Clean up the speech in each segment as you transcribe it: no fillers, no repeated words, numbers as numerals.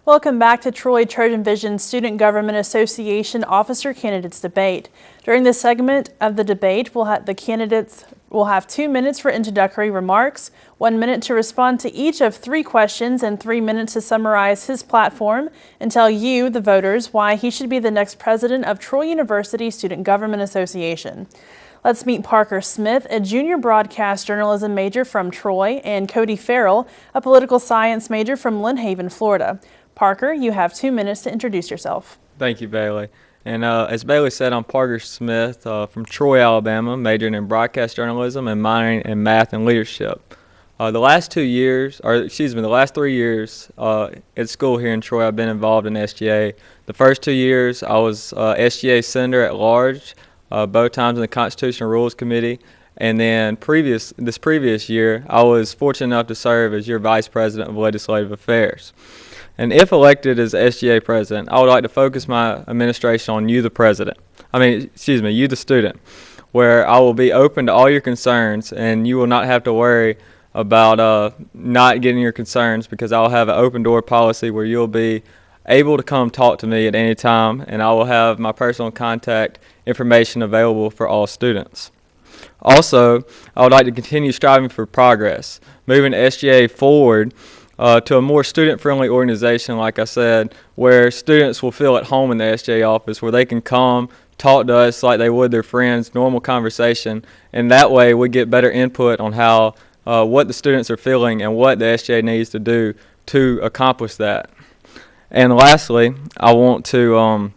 Welcome back to Troy Trojan Student Government Association Officer Candidates Debate. During this segment of the debate, the candidates will have 2 minutes for introductory remarks, 1 minute to respond to each of 3 questions, and 3 minutes to summarize his platform and tell you, the voters, why he should be the next president of Troy University Student Government Association. Let's meet Parker Smith, a junior broadcast journalism major from Troy, and Cody Farrell, a political science major from Lynn Haven, Florida. Parker, you have 2 minutes to introduce yourself. Thank you, Bailey. And as Bailey said, I'm Parker Smith from Troy, Alabama, majoring in broadcast journalism and minoring in math and leadership. The last 3 years at school here in Troy, I've been involved in SGA. The first 2 years, I was SGA Senator at Large, both times in the Constitutional Rules Committee. And then this previous year, I was fortunate enough to serve as your Vice President of Legislative Affairs. And if elected as SGA President, I would like to focus my administration on you, the student, where I will be open to all your concerns, and you will not have to worry about not getting your concerns, because I'll have an open door policy where you'll be able to come talk to me at any time, and I will have my personal contact information available for all students. Also, I would like to continue striving for progress, moving SGA forward to a more student-friendly organization, like I said, where students will feel at home in the SGA office, where they can come, talk to us like they would their friends, normal conversation, and that way we get better input on how what the students are feeling and what the SGA needs to do to accomplish that. And lastly, I want to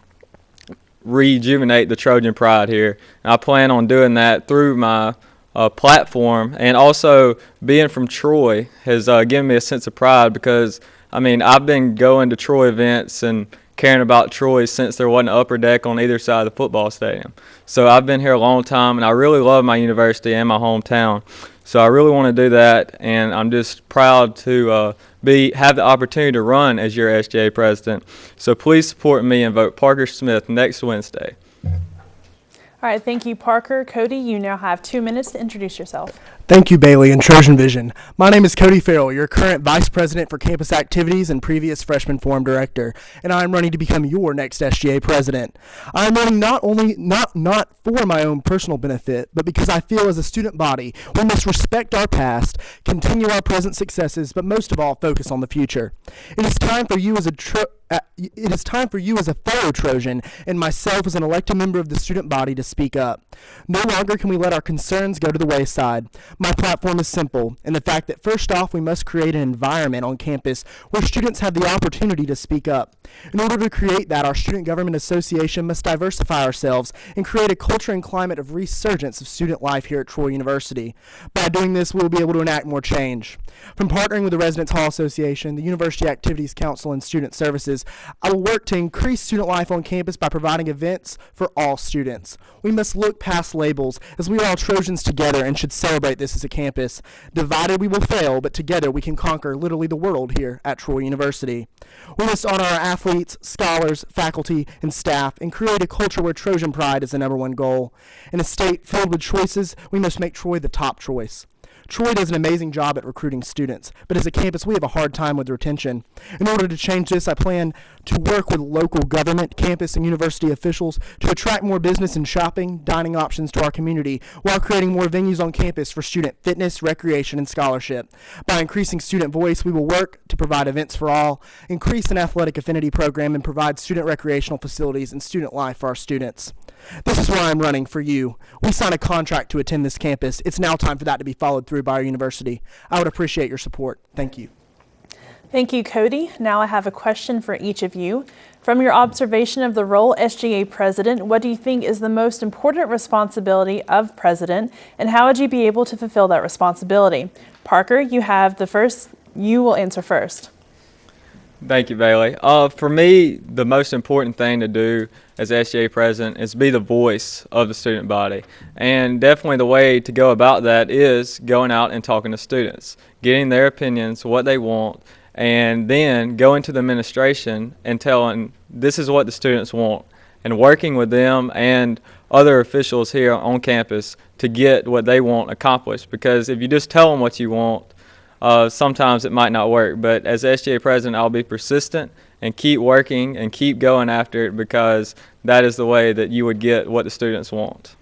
rejuvenate the Trojan pride here. And I plan on doing that through my platform, and also being from Troy has given me a sense of pride, because I've been going to Troy events and caring about Troy since there wasn't an upper deck on either side of the football stadium. So I've been here a long time, and I really love my university and my hometown. So I really want to do that, and I'm just proud to have the opportunity to run as your SGA president. So please support me and vote Parker Smith next Wednesday. All right, thank you, Parker. Cody, you now have 2 minutes to introduce yourself. Thank you, Bailey and Trojan Vision. My name is Cody Farrell, your current Vice President for Campus Activities and previous Freshman Forum Director, and I am running to become your next SGA President. I am running not for my own personal benefit, but because I feel as a student body, we must respect our past, continue our present successes, but most of all, focus on the future. It is time for you as a fellow Trojan and myself as an elected member of the student body to speak up. No longer can we let our concerns go to the wayside. My platform is simple, in the fact that first off, we must create an environment on campus where students have the opportunity to speak up. In order to create that, our Student Government Association must diversify ourselves and create a culture and climate of resurgence of student life here at Troy University. By doing this, we will be able to enact more change. From partnering with the Residence Hall Association, the University Activities Council, and Student Services, I will work to increase student life on campus by providing events for all students. We must look past labels, as we are all Trojans together and should celebrate this as a campus. Divided we will fail, but together we can conquer literally the world here at Troy University. We must honor our athletes, scholars, faculty, and staff, and create a culture where Trojan pride is the #1 goal. In a state filled with choices, we must make Troy the top choice. Troy does an amazing job at recruiting students, but as a campus, we have a hard time with retention. In order to change this, I plan to work with local government, campus, and university officials to attract more business and shopping, dining options to our community, while creating more venues on campus for student fitness, recreation, and scholarship. By increasing student voice, we will work to provide events for all, increase an athletic affinity program, and provide student recreational facilities and student life for our students. This is why I'm running for you. We signed a contract to attend this campus. It's now time for that to be followed through by our university. I would appreciate your support. Thank you. Thank you, Cody. Now I have a question for each of you. From your observation of the role SGA President, what do you think is the most important responsibility of President, and how would you be able to fulfill that responsibility? Parker, you will answer first. Thank you, Bailey. For me, the most important thing to do as SGA President is be the voice of the student body. And definitely the way to go about that is going out and talking to students, getting their opinions, what they want, and then going to the administration and telling this is what the students want, and working with them and other officials here on campus to get what they want accomplished. Because if you just tell them what you want, sometimes it might not work. But as SGA president, I'll be persistent and keep working and keep going after it, because that is the way that you would get what the students want.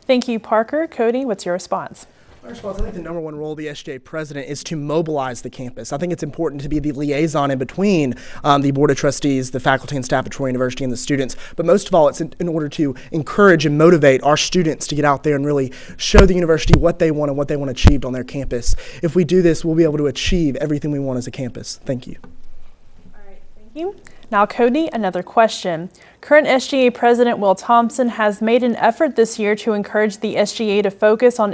Thank you, Parker. Cody, what's your response? My response, I think the number one role of the SGA president is to mobilize the campus. I think it's important to be the liaison in between the board of trustees, the faculty and staff at Troy University, and the students. But most of all, it's in order to encourage and motivate our students to get out there and really show the university what they want and what they want achieved on their campus. If we do this, we'll be able to achieve everything we want as a campus. Thank you. All right, thank you. Now, Cody, another question. Current SGA President Will Thompson has made an effort this year to encourage the SGA to focus on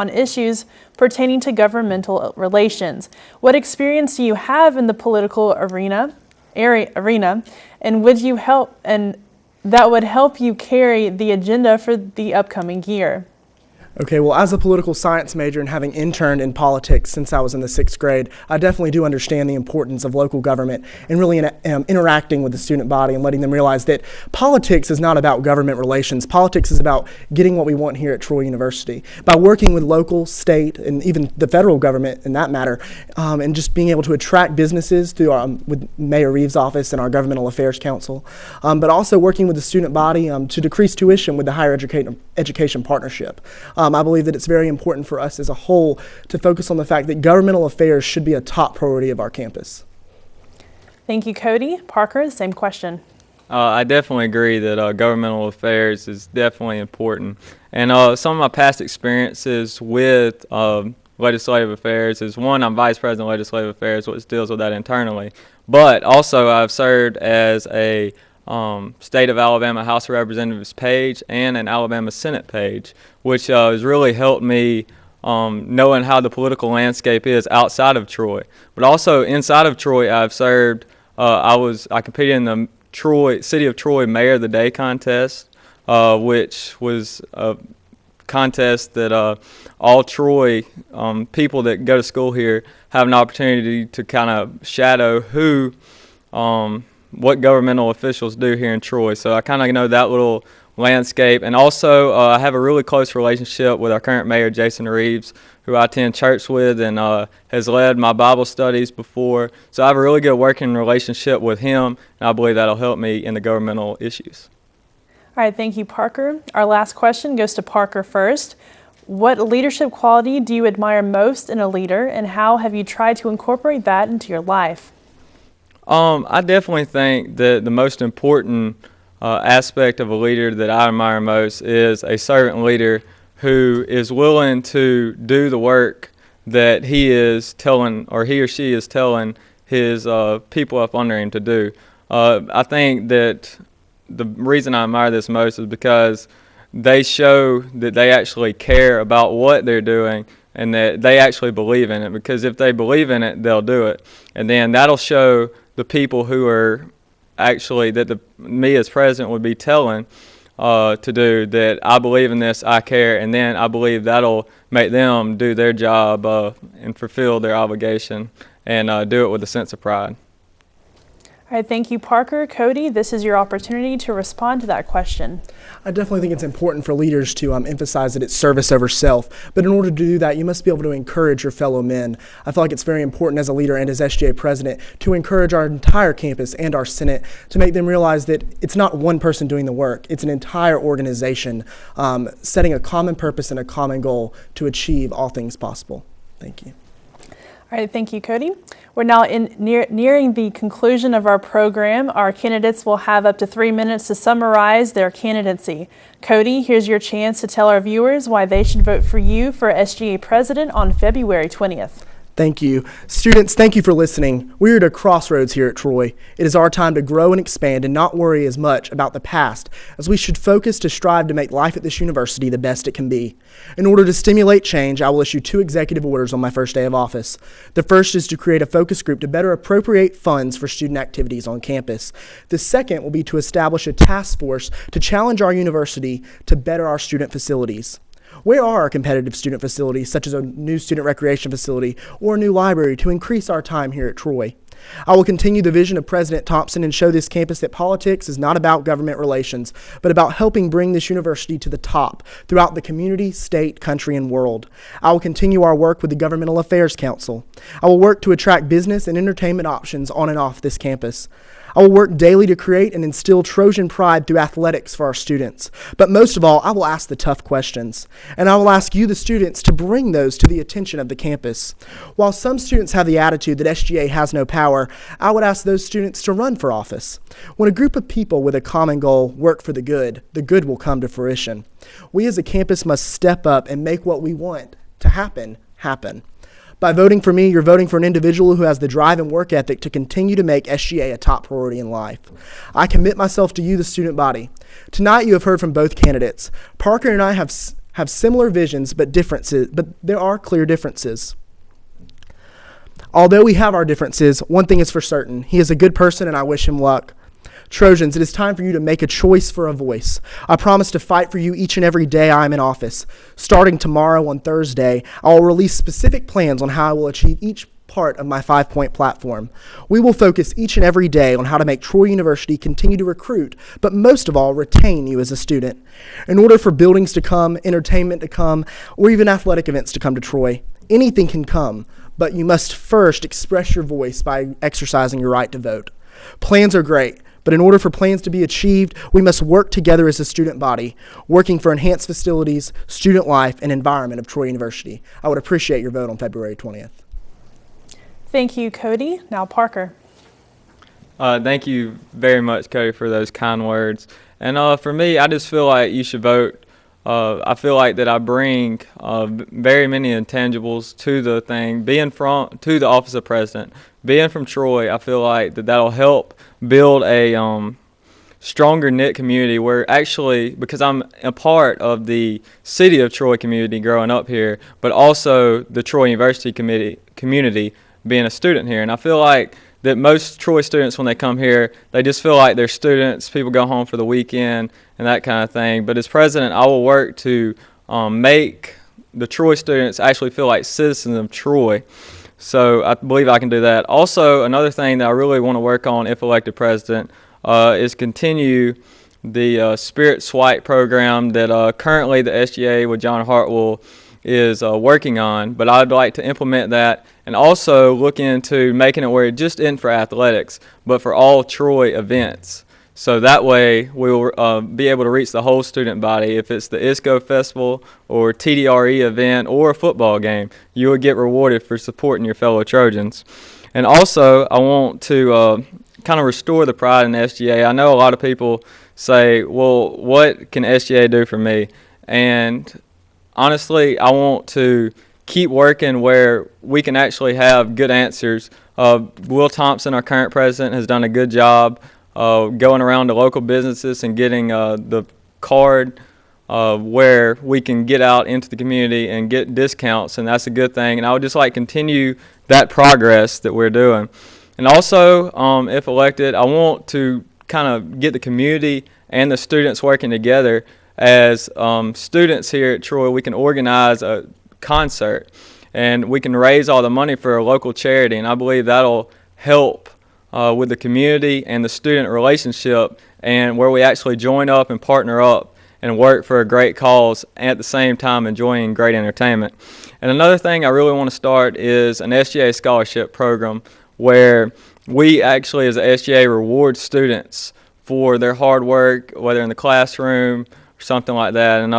issues pertaining to governmental relations. What experience do you have in the political arena, and would you help, and that would help you carry the agenda for the upcoming year? Okay, well, as a political science major and having interned in politics since I was in the 6th grade, I definitely do understand the importance of local government and really interacting with the student body and letting them realize that politics is not about government relations. Politics is about getting what we want here at Troy University. By working with local, state, and even the federal government in that matter, and just being able to attract businesses through with Mayor Reeves' office and our Governmental Affairs Council, but also working with the student body to decrease tuition with the Higher Education Partnership. I believe that it's very important for us as a whole to focus on the fact that governmental affairs should be a top priority of our campus. Thank you, Cody. Parker, same question. I definitely agree that governmental affairs is definitely important. And some of my past experiences with legislative affairs is, one, I'm Vice President of Legislative Affairs, which deals with that internally. But also I've served as a State of Alabama House of Representatives page and an Alabama Senate page, which has really helped me knowing how the political landscape is outside of Troy. But also inside of Troy, I've served, I competed in the City of Troy Mayor of the Day contest, which was a contest that all Troy people that go to school here have an opportunity to kind of shadow what governmental officials do here in Troy. So I kind of know that little landscape. And also I have a really close relationship with our current mayor, Jason Reeves, who I attend church with and has led my Bible studies before. So I have a really good working relationship with him, and I believe that'll help me in the governmental issues. All right, thank you, Parker. Our last question goes to Parker first. What leadership quality do you admire most in a leader, and how have you tried to incorporate that into your life? I definitely think that the most important aspect of a leader that I admire most is a servant leader who is willing to do the work that he is telling, or he or she is telling his people up under him to do. I think that the reason I admire this most is because they show that they actually care about what they're doing and that they actually believe in it, because if they believe in it, they'll do it. And then that'll show the people who are actually, that me as president would be telling to do, that I believe in this, I care, and then I believe that'll make them do their job and fulfill their obligation and do it with a sense of pride. All right, thank you, Parker. Cody, this is your opportunity to respond to that question. I definitely think it's important for leaders to emphasize that it's service over self. But in order to do that, you must be able to encourage your fellow men. I feel like it's very important as a leader and as SGA president to encourage our entire campus and our Senate to make them realize that it's not one person doing the work. It's an entire organization setting a common purpose and a common goal to achieve all things possible. Thank you. All right, thank you, Cody. We're now nearing the conclusion of our program. Our candidates will have up to 3 minutes to summarize their candidacy. Cody, here's your chance to tell our viewers why they should vote for you for SGA President on February 20th. Thank you. Students, thank you for listening. We're at a crossroads here at Troy. It is our time to grow and expand and not worry as much about the past, as we should focus to strive to make life at this university the best it can be. In order to stimulate change, I will issue 2 executive orders on my first day of office. The first is to create a focus group to better appropriate funds for student activities on campus. The second will be to establish a task force to challenge our university to better our student facilities. Where are our competitive student facilities, such as a new student recreation facility or a new library, to increase our time here at Troy? I will continue the vision of President Thompson and show this campus that politics is not about government relations, but about helping bring this university to the top throughout the community, state, country, and world. I will continue our work with the Governmental Affairs Council. I will work to attract business and entertainment options on and off this campus. I will work daily to create and instill Trojan pride through athletics for our students. But most of all, I will ask the tough questions. And I will ask you, the students, to bring those to the attention of the campus. While some students have the attitude that SGA has no power, I would ask those students to run for office. When a group of people with a common goal work for the good will come to fruition. We as a campus must step up and make what we want to happen. By voting for me, you're voting for an individual who has the drive and work ethic to continue to make SGA a top priority in life. I commit myself to you, the student body. Tonight you have heard from both candidates. Parker and I have similar visions, but there are clear differences. Although we have our differences, one thing is for certain. He is a good person and I wish him luck. Trojans, it is time for you to make a choice for a voice. I promise to fight for you each and every day I am in office. Starting tomorrow on Thursday, I will release specific plans on how I will achieve each part of my 5-point platform. We will focus each and every day on how to make Troy University continue to recruit, but most of all, retain you as a student. In order for buildings to come, entertainment to come, or even athletic events to come to Troy, anything can come, but you must first express your voice by exercising your right to vote. Plans are great. But in order for plans to be achieved, we must work together as a student body, working for enhanced facilities, student life, and environment of Troy University. I would appreciate your vote on February 20th. Thank you, Cody. Now, Parker. Thank you very much, Cody, for those kind words. And for me, I just feel like you should vote. I feel like that I bring very many intangibles to the thing. To the office of president, being from Troy, I feel like that'll help build a stronger knit community where actually, because I'm a part of the city of Troy community growing up here, but also the Troy University community being a student here. And I feel like that most Troy students, when they come here, they just feel like they're students. People go home for the weekend and that kind of thing. But as president, I will work to make the Troy students actually feel like citizens of Troy. So I believe I can do that. Also, another thing that I really want to work on if elected president is continue the Spirit Swipe program that currently the SGA with John Hartwell is working on, but I'd like to implement that and also look into making it where it just isn't for athletics, but for all Troy events. So that way we'll be able to reach the whole student body. If it's the ISCO Festival or TDRE event or a football game, you will get rewarded for supporting your fellow Trojans. And also I want to kind of restore the pride in the SGA. I know a lot of people say, well, what can SGA do for me? And honestly, I want to keep working where we can actually have good answers. Will Thompson, our current president, has done a good job going around to local businesses and getting the card where we can get out into the community and get discounts, and that's a good thing. And I would just like to continue that progress that we're doing. And also, if elected, I want to kind of get the community and the students working together. As students here at Troy, we can organize a concert and we can raise all the money for a local charity, and I believe that'll help with the community and the student relationship, and where we actually join up and partner up and work for a great cause at the same time enjoying great entertainment. And another thing I really want to start is an SGA scholarship program where we actually as a SGA reward students for their hard work, whether in the classroom or something like that. And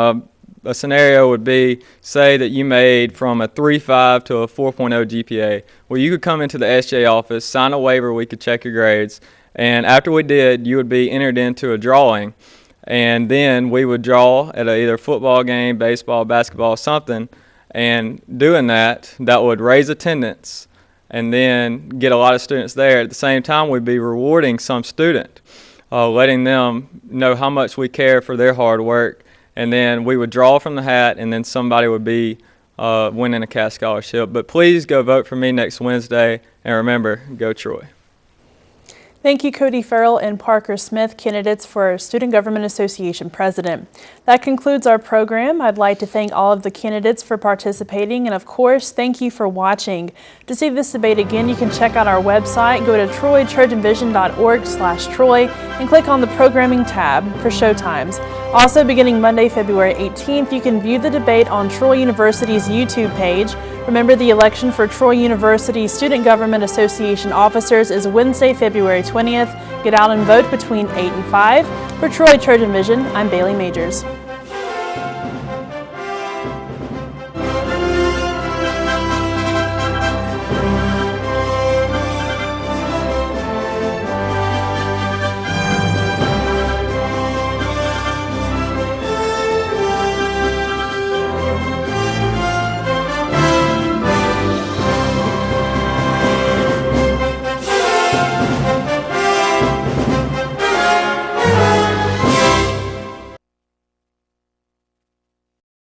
a scenario would be, say that you made from a 3.5 to a 4.0 GPA. Well, you could come into the SGA office, sign a waiver, we could check your grades, and after we did, you would be entered into a drawing, and then we would draw at either football game, baseball, basketball, something, and doing that would raise attendance and then get a lot of students there. At the same time, we'd be rewarding some student, letting them know how much we care for their hard work. And then we would draw from the hat, and then somebody would be winning a cash scholarship. But please go vote for me next Wednesday, and remember, go Troy. Thank you, Cody Farrell and Parker Smith, candidates for Student Government Association President. That concludes our program. I'd like to thank all of the candidates for participating, and of course, thank you for watching. To see this debate again, you can check out our website. Go to troytrojanvision.org/Troy and click on the Programming tab for showtimes. Also, beginning Monday, February 18th, you can view the debate on Troy University's YouTube page. Remember, the election for Troy University Student Government Association officers is Wednesday, February 20th. Get out and vote between 8 and 5. For Troy Trojan Vision, I'm Bailey Majors.